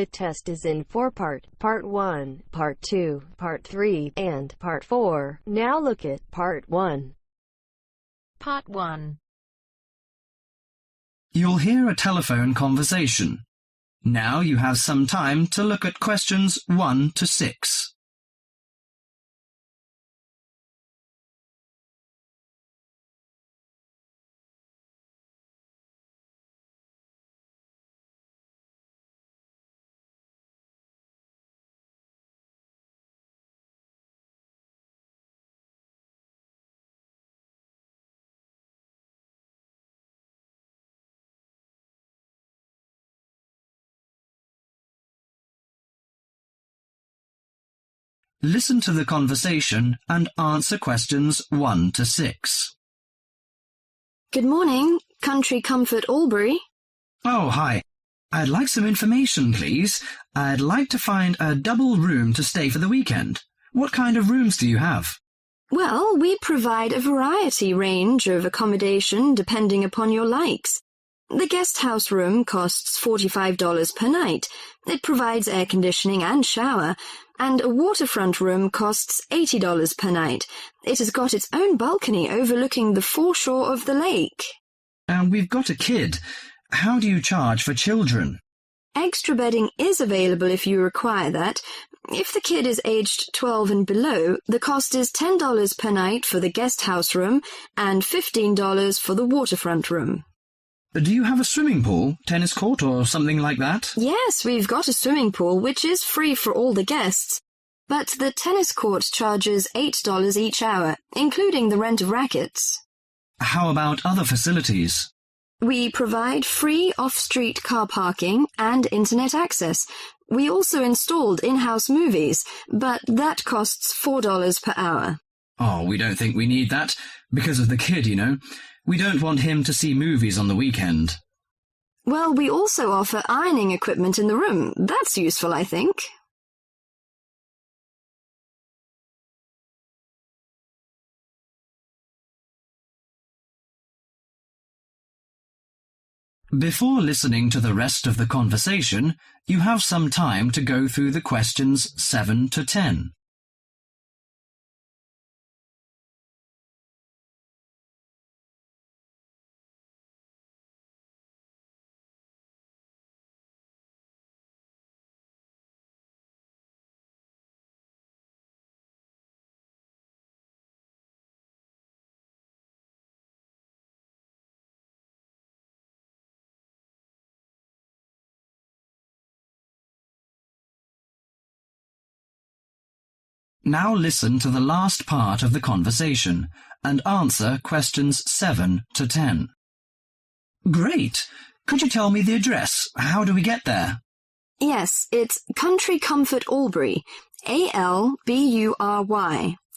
The test is in 4 parts: Part 1, Part 2, Part 3, and Part 4. Now look at Part 1. Part 1. You'll hear a telephone conversation. Now you have some time to look at questions 1 to 6. Listen to the conversation and answer questions 1 to 6. Good morning, Country Comfort Albury. Oh, hi. I'd like some information, please. I'd like to find a double room to stay for the weekend. What kind of rooms do you have? Well, we provide a variety range of accommodation depending upon your likes. The guest house room costs $45 per night. It provides air conditioning and shower, and a waterfront room costs $80 per night. It has got its own balcony overlooking the foreshore of the lake. We've got a kid. How do you charge for children? Extra bedding is available if you require that. If the kid is aged 12 and below, the cost is $10 per night for the guest house room and $15 for the waterfront room. Do you have a swimming pool, tennis court, or something like that? Yes, we've got a swimming pool, which is free for all the guests. But the tennis court charges $8 each hour, including the rent of rackets. How about other facilities? We provide free off-street car parking and internet access. We also installed in-house movies, but that costs $4 per hour. Oh, we don't think we need that, because of the kid, you know. We don't want him to see movies on the weekend. Well, we also offer ironing equipment in the room. That's useful, I think. Before listening to the rest of the conversation, you have some time to go through the questions 7 to 10. Now listen to the last part of the conversation and answer questions 7 to 10. Great! Could you tell me the address? How do we get there? Yes, it's Country Comfort Albury, Albury,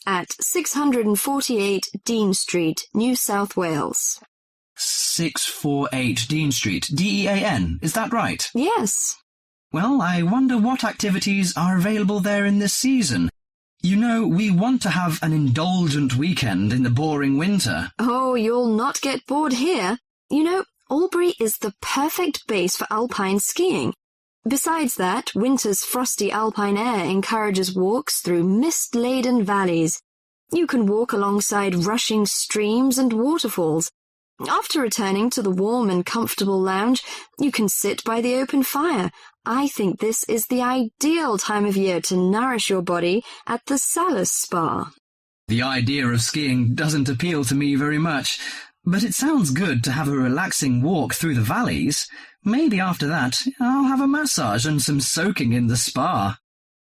at 648 Dean Street, New South Wales. 648 Dean Street, D-E-A-N, is that right? Yes. Well, I wonder what activities are available there in this season. You know, we want to have an indulgent weekend in the boring winter. Oh, you'll not get bored here. You know, Albury is the perfect base for alpine skiing. Besides that, winter's frosty alpine air encourages walks through mist-laden valleys. You can walk alongside rushing streams and waterfalls. After returning to the warm and comfortable lounge, you can sit by the open fire. I think this is the ideal time of year to nourish your body at the Salus Spa. The idea of skiing doesn't appeal to me very much, but it sounds good to have a relaxing walk through the valleys. Maybe after that, I'll have a massage and some soaking in the spa.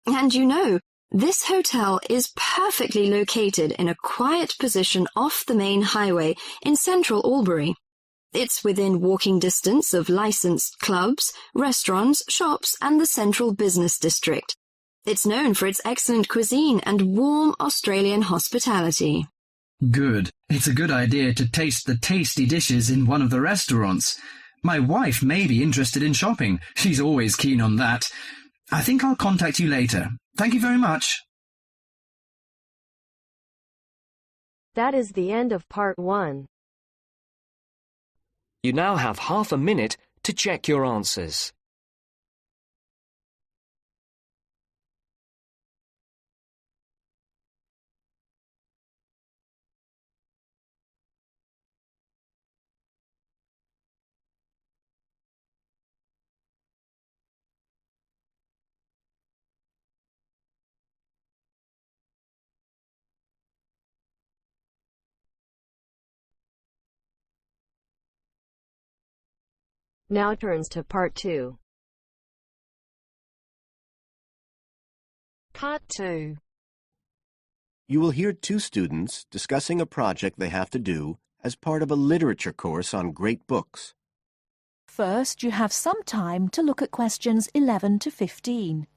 And you know, this hotel is perfectly located in a quiet position off the main highway in central Albury. It's within walking distance of licensed clubs, restaurants, shops, and the central business district. It's known for its excellent cuisine and warm Australian hospitality. Good. It's a good idea to taste the tasty dishes in one of the restaurants. My wife may be interested in shopping. She's always keen on that. I think I'll contact you later. Thank you very much. That is the end of Part 1. You now have half a minute to check your answers. Now turns to Part 2. Part 2. You will hear two students discussing a project they have to do as part of a literature course on great books. First, you have some time to look at questions 11 to 15.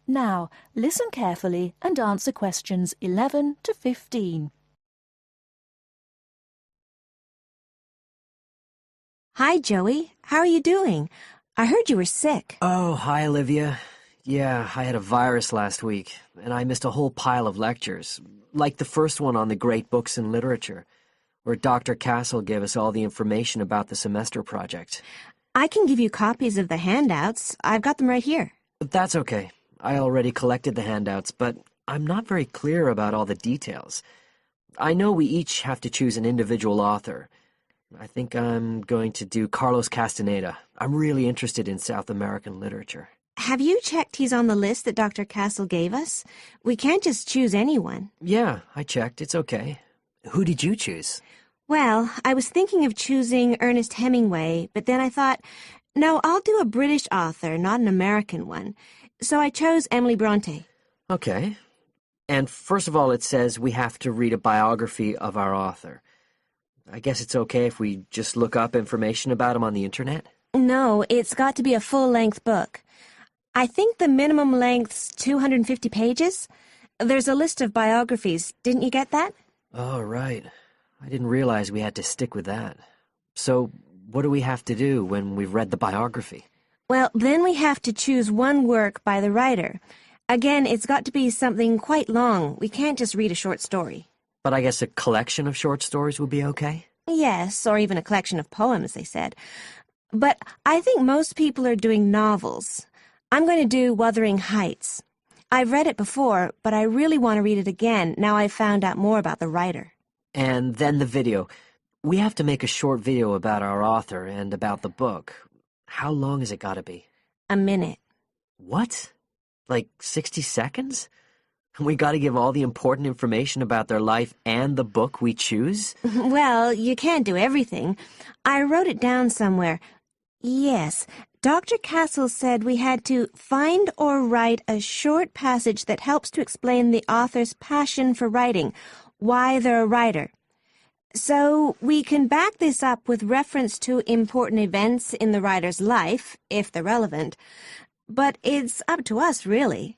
Now, listen carefully and answer questions 11 to 15. Hi, Joey. How are you doing? I heard you were sick. Oh, hi, Olivia. Yeah, I had a virus last week, and I missed a whole pile of lectures, like the first one on the great books in literature, where Dr. Castle gave us all the information about the semester project. I can give you copies of the handouts. I've got them right here. But that's okay. I already collected the handouts, but I'm not very clear about all the details. I know we each have to choose an individual author. I think I'm going to do Carlos Castaneda. I'm really interested in South American literature. Have you checked he's on the list that Dr. Castle gave us? We can't just choose anyone. Yeah, I checked. It's okay. Who did you choose? Well, I was thinking of choosing Ernest Hemingway, but then I thought, no, I'll do a British author, not an American one. So I chose Emily Bronte. Okay. And first of all, it says we have to read a biography of our author. I guess it's okay if we just look up information about him on the internet? No, it's got to be a full-length book. I think the minimum length's 250 pages. There's a list of biographies. Didn't you get that? Oh, right. I didn't realize we had to stick with that. So, what do we have to do when we've read the biography? Well, then we have to choose one work by the writer. Again, it's got to be something quite long. We can't just read a short story. But I guess a collection of short stories would be okay? Yes, or even a collection of poems, they said. But I think most people are doing novels. I'm going to do Wuthering Heights. I've read it before, but I really want to read it again now I've found out more about the writer. And then the video. We have to make a short video about our author and about the book. How long has it got to be? A minute. What? Like 60 seconds? We got to give all the important information about their life and the book we choose? Well, you can't do everything. I wrote it down somewhere. Yes, Dr. Castle said we had to find or write a short passage that helps to explain the author's passion for writing, why they're a writer. So we can back this up with reference to important events in the writer's life, if they're relevant. But it's up to us, really.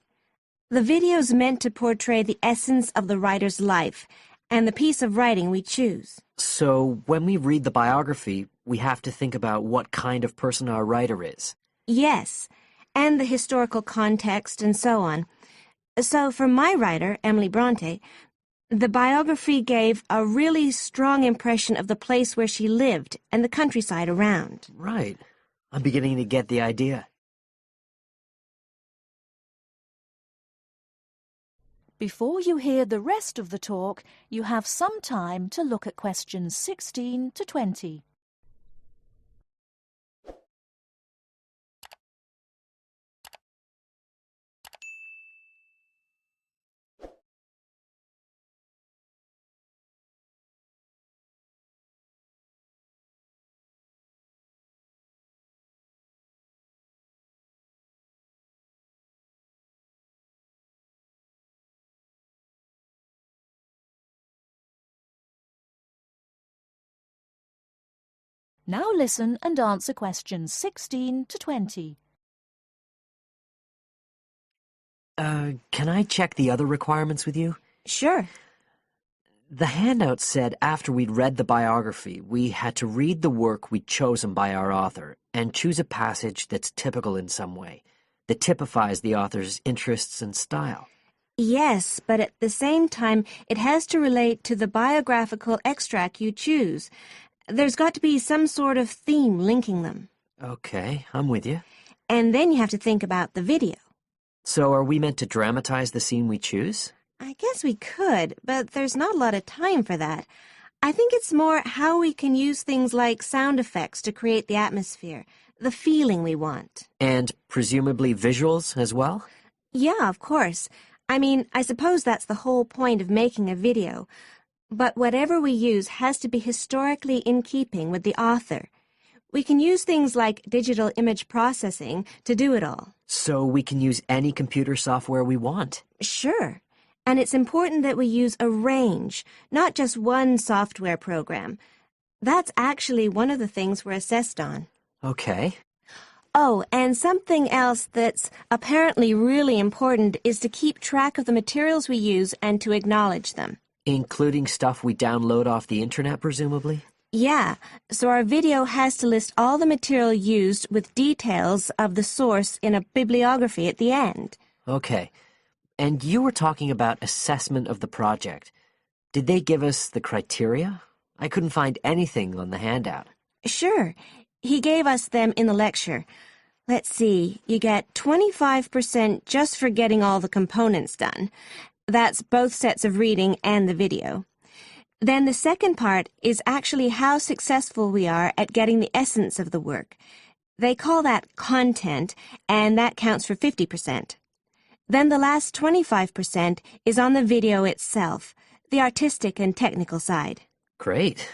The video's meant to portray the essence of the writer's life and the piece of writing we choose. So when we read the biography, we have to think about what kind of person our writer is. Yes, and the historical context and so on. So for my writer, Emily Bronte, the biography gave a really strong impression of the place where she lived and the countryside around. Right. I'm beginning to get the idea. Before you hear the rest of the talk, you have some time to look at questions 16 to 20. Now listen and answer questions 16 to 20. Can I check the other requirements with you? Sure. The handout said after we'd read the biography, we had to read the work we'd chosen by our author and choose a passage that's typical in some way, that typifies the author's interests and style. Yes, but at the same time, it has to relate to the biographical extract you choose. There's got to be some sort of theme linking them. Okay, I'm with you. And then you have to think about the video. So are we meant to dramatize the scene we choose? I guess we could, but there's not a lot of time for that. I think it's more how we can use things like sound effects to create the atmosphere, the feeling we want. And presumably visuals as well? Yeah, of course. I mean, I suppose that's the whole point of making a video. But whatever we use has to be historically in keeping with the author. We can use things like digital image processing to do it all. So we can use any computer software we want? Sure. And it's important that we use a range, not just one software program. That's actually one of the things we're assessed on. Okay. Oh, and something else that's apparently really important is to keep track of the materials we use and to acknowledge them. Including stuff we download off the internet, presumably? Yeah, so our video has to list all the material used with details of the source in a bibliography at the end. Okay. And you were talking about assessment of the project. Did they give us the criteria? I couldn't find anything on the handout. Sure. He gave us them in the lecture. Let's see, you get 25% just for getting all the components done. That's both sets of reading and the video. Then the second part is actually how successful we are at getting the essence of the work. They call that content, and that counts for 50%. Then the last 25% is on the video itself, the artistic and technical side. Great.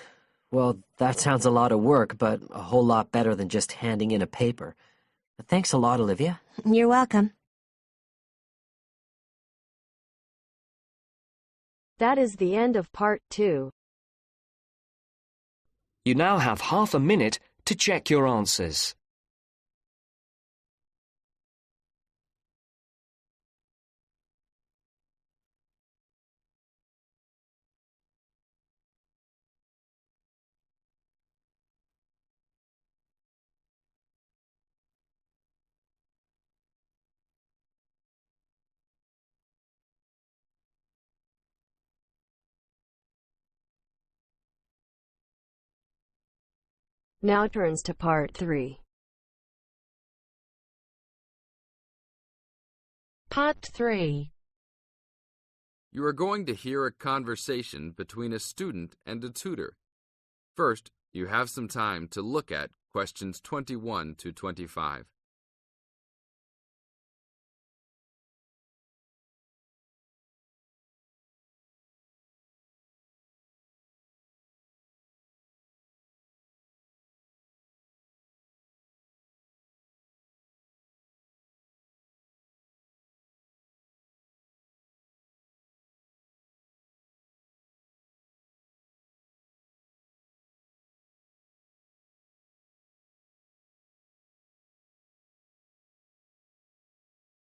Well, that sounds a lot of work, but a whole lot better than just handing in a paper. Thanks a lot, Olivia. You're welcome. That is the end of part 2. You now have half a minute to check your answers. Now turns to part 3. Part 3. You are going to hear a conversation between a student and a tutor. First, you have some time to look at questions 21 to 25.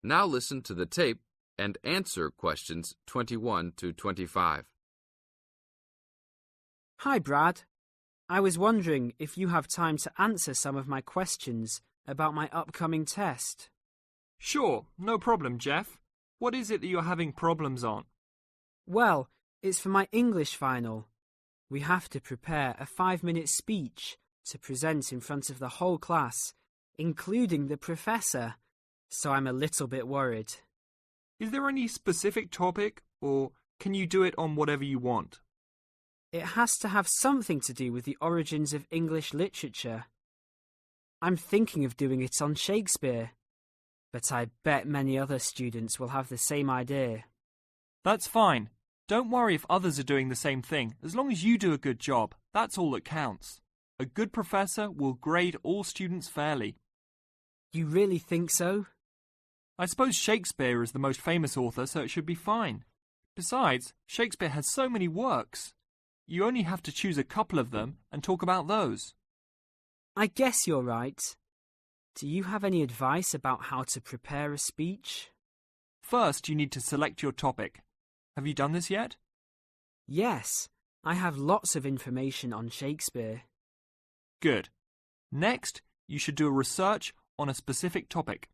Now listen to the tape and answer questions 21 to 25. Hi, Brad. I was wondering if you have time to answer some of my questions about my upcoming test. Sure, no problem, Jeff. What is it that you're having problems on? Well, it's for my English final. We have to prepare a 5-minute speech to present in front of the whole class, including the professor. So I'm a little bit worried. Is there any specific topic, or can you do it on whatever you want? It has to have something to do with the origins of English literature. I'm thinking of doing it on Shakespeare, but I bet many other students will have the same idea. That's fine. Don't worry if others are doing the same thing. As long as you do a good job, that's all that counts. A good professor will grade all students fairly. You really think so? I suppose Shakespeare is the most famous author, so it should be fine. Besides, Shakespeare has so many works. You only have to choose a couple of them and talk about those. I guess you're right. Do you have any advice about how to prepare a speech? First, you need to select your topic. Have you done this yet? Yes, I have lots of information on Shakespeare. Good. Next, you should do a research on a specific topic.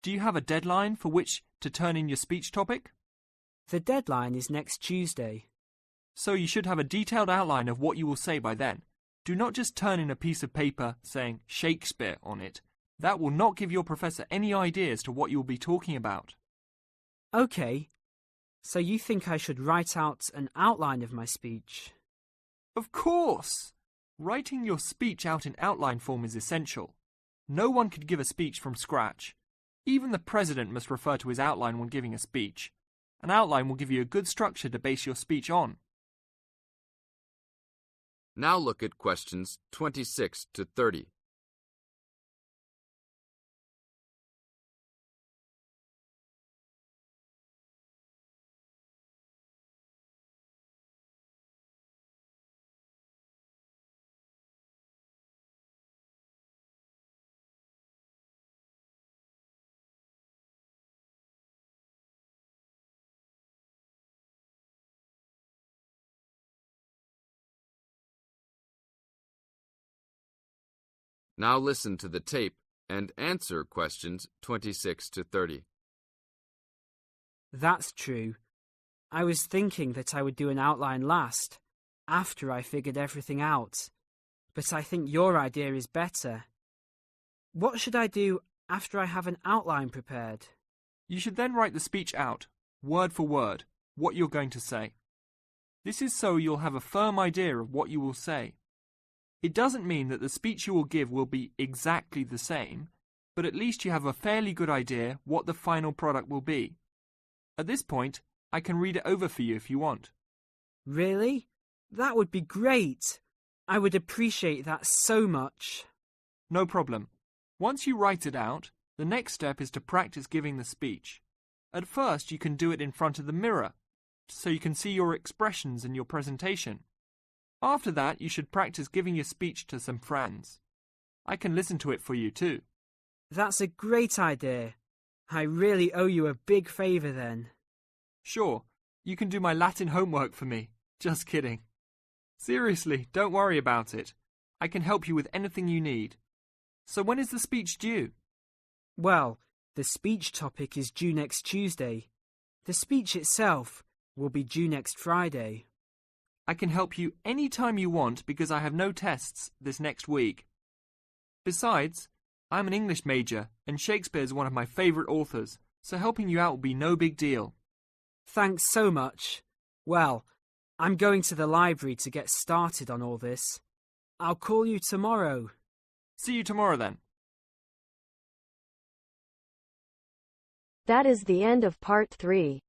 Do you have a deadline for which to turn in your speech topic? The deadline is next Tuesday. So you should have a detailed outline of what you will say by then. Do not just turn in a piece of paper saying Shakespeare on it. That will not give your professor any idea as to what you will be talking about. OK, so you think I should write out an outline of my speech? Of course! Writing your speech out in outline form is essential. No one could give a speech from scratch. Even the president must refer to his outline when giving a speech. An outline will give you a good structure to base your speech on. Now look at questions 26 to 30. Now listen to the tape and answer questions 26 to 30. That's true. I was thinking that I would do an outline last, after I figured everything out. But I think your idea is better. What should I do after I have an outline prepared? You should then write the speech out, word for word, what you're going to say. This is so you'll have a firm idea of what you will say. It doesn't mean that the speech you will give will be exactly the same, but at least you have a fairly good idea what the final product will be. At this point, I can read it over for you if you want. Really? That would be great. I would appreciate that so much. No problem. Once you write it out, the next step is to practice giving the speech. At first, you can do it in front of the mirror, so you can see your expressions in your presentation. After that, you should practice giving your speech to some friends. I can listen to it for you too. That's a great idea. I really owe you a big favour then. Sure, you can do my Latin homework for me. Just kidding. Seriously, don't worry about it. I can help you with anything you need. So when is the speech due? Well, the speech topic is due next Tuesday. The speech itself will be due next Friday. I can help you any time you want because I have no tests this next week. Besides, I'm an English major and Shakespeare is one of my favourite authors, so helping you out will be no big deal. Thanks so much. Well, I'm going to the library to get started on all this. I'll call you tomorrow. See you tomorrow then. That is the end of part 3.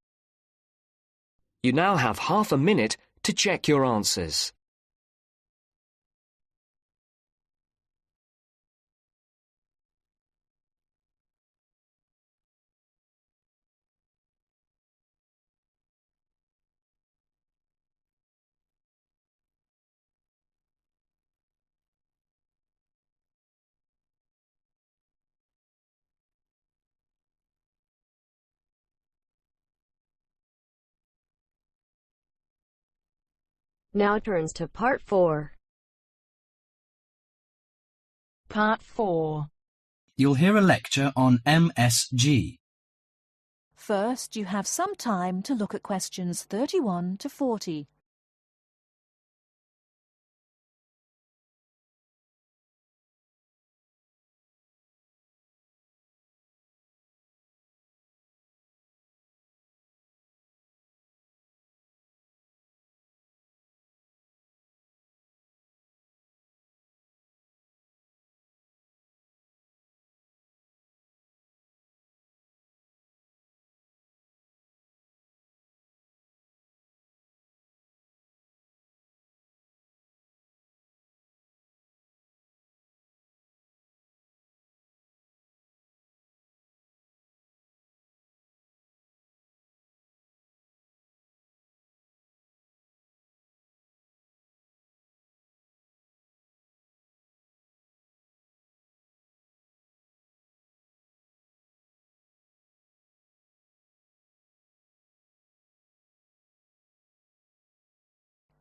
You now have half a minute to check your answers. Now turns to part 4. Part 4. You'll hear a lecture on MSG. First, you have some time to look at questions 31 to 40.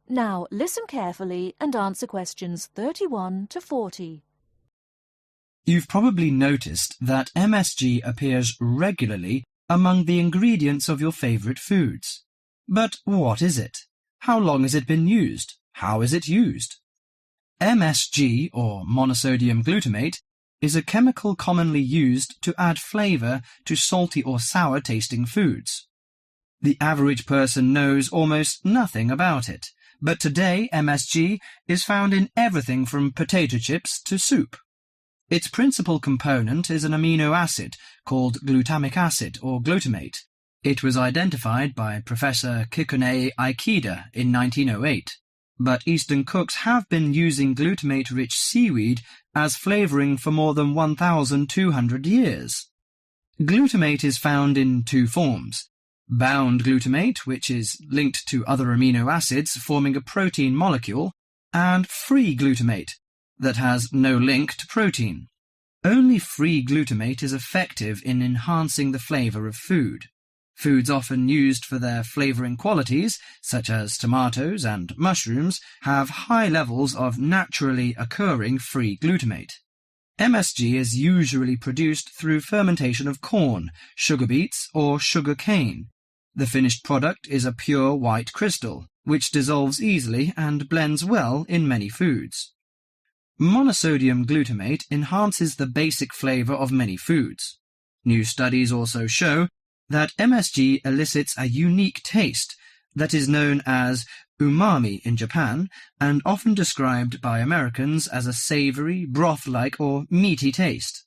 Now listen carefully and answer questions 31 to 40. You've probably noticed that MSG appears regularly among the ingredients of your favourite foods. But what is it? How long has it been used? How is it used? MSG, or monosodium glutamate, is a chemical commonly used to add flavour to salty or sour-tasting foods. The average person knows almost nothing about it, but today MSG is found in everything from potato chips to soup. Its principal component is an amino acid called glutamic acid or glutamate. It was identified by Professor Kikunae Ikeda in 1908, but Eastern cooks have been using glutamate-rich seaweed as flavouring for more than 1,200 years. Glutamate is found in two forms: bound glutamate, which is linked to other amino acids forming a protein molecule, and free glutamate, that has no link to protein. Only free glutamate is effective in enhancing the flavour of food. Foods often used for their flavouring qualities, such as tomatoes and mushrooms, have high levels of naturally occurring free glutamate. MSG is usually produced through fermentation of corn, sugar beets, or sugar cane. The finished product is a pure white crystal, which dissolves easily and blends well in many foods. Monosodium glutamate enhances the basic flavour of many foods. New studies also show that MSG elicits a unique taste that is known as umami in Japan and often described by Americans as a savoury, broth-like or meaty taste.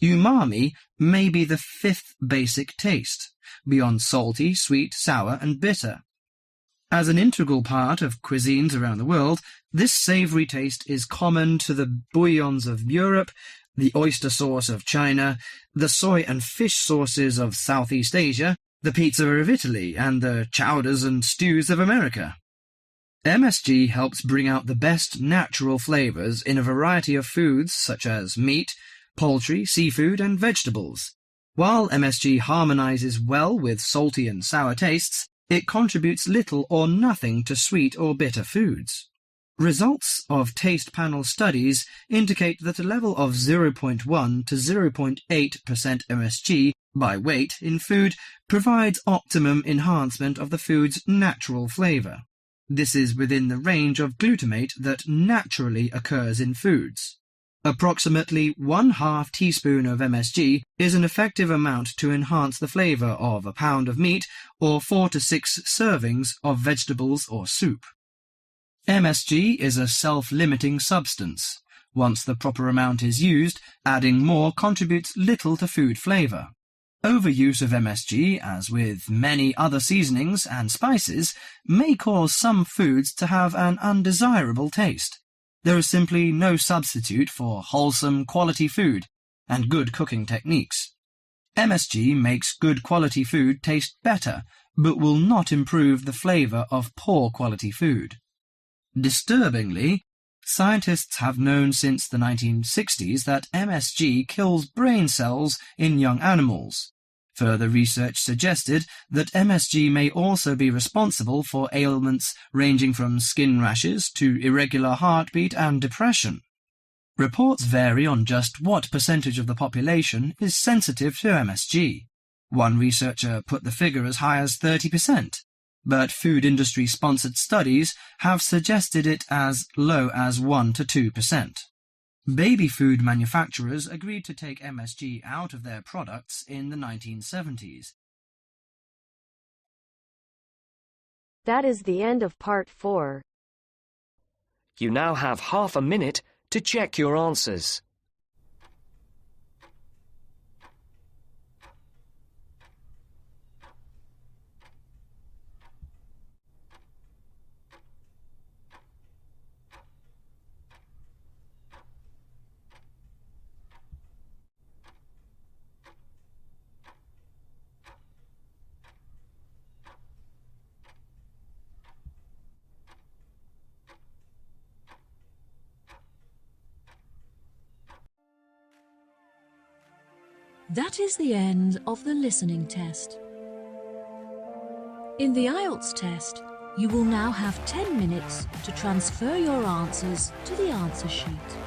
Umami may be the fifth basic taste, beyond salty, sweet, sour and bitter. As an integral part of cuisines around the world, this savoury taste is common to the bouillons of Europe, the oyster sauce of China, the soy and fish sauces of Southeast Asia, the pizza of Italy, and the chowders and stews of America. MSG helps bring out the best natural flavours in a variety of foods such as meat, poultry, seafood, and vegetables. While MSG harmonises well with salty and sour tastes, it contributes little or nothing to sweet or bitter foods. Results of taste panel studies indicate that a level of 0.1 to 0.8% MSG by weight in food provides optimum enhancement of the food's natural flavour. This is within the range of glutamate that naturally occurs in foods. Approximately 1/2 teaspoon of MSG is an effective amount to enhance the flavour of a pound of meat or 4 to 6 servings of vegetables or soup. MSG is a self-limiting substance. Once the proper amount is used, adding more contributes little to food flavour. Overuse of MSG, as with many other seasonings and spices, may cause some foods to have an undesirable taste. There is simply no substitute for wholesome, quality food and good cooking techniques. MSG makes good quality food taste better, but will not improve the flavour of poor quality food. Disturbingly, scientists have known since the 1960s that MSG kills brain cells in young animals. Further research suggested that MSG may also be responsible for ailments ranging from skin rashes to irregular heartbeat and depression. Reports vary on just what percentage of the population is sensitive to MSG. One researcher put the figure as high as 30%, but food industry-sponsored studies have suggested it as low as 1 to 2%. Baby food manufacturers agreed to take MSG out of their products in the 1970s. That is the end of part 4. You now have half a minute to check your answers. That is the end of the listening test. In the IELTS test, you will now have 10 minutes to transfer your answers to the answer sheet.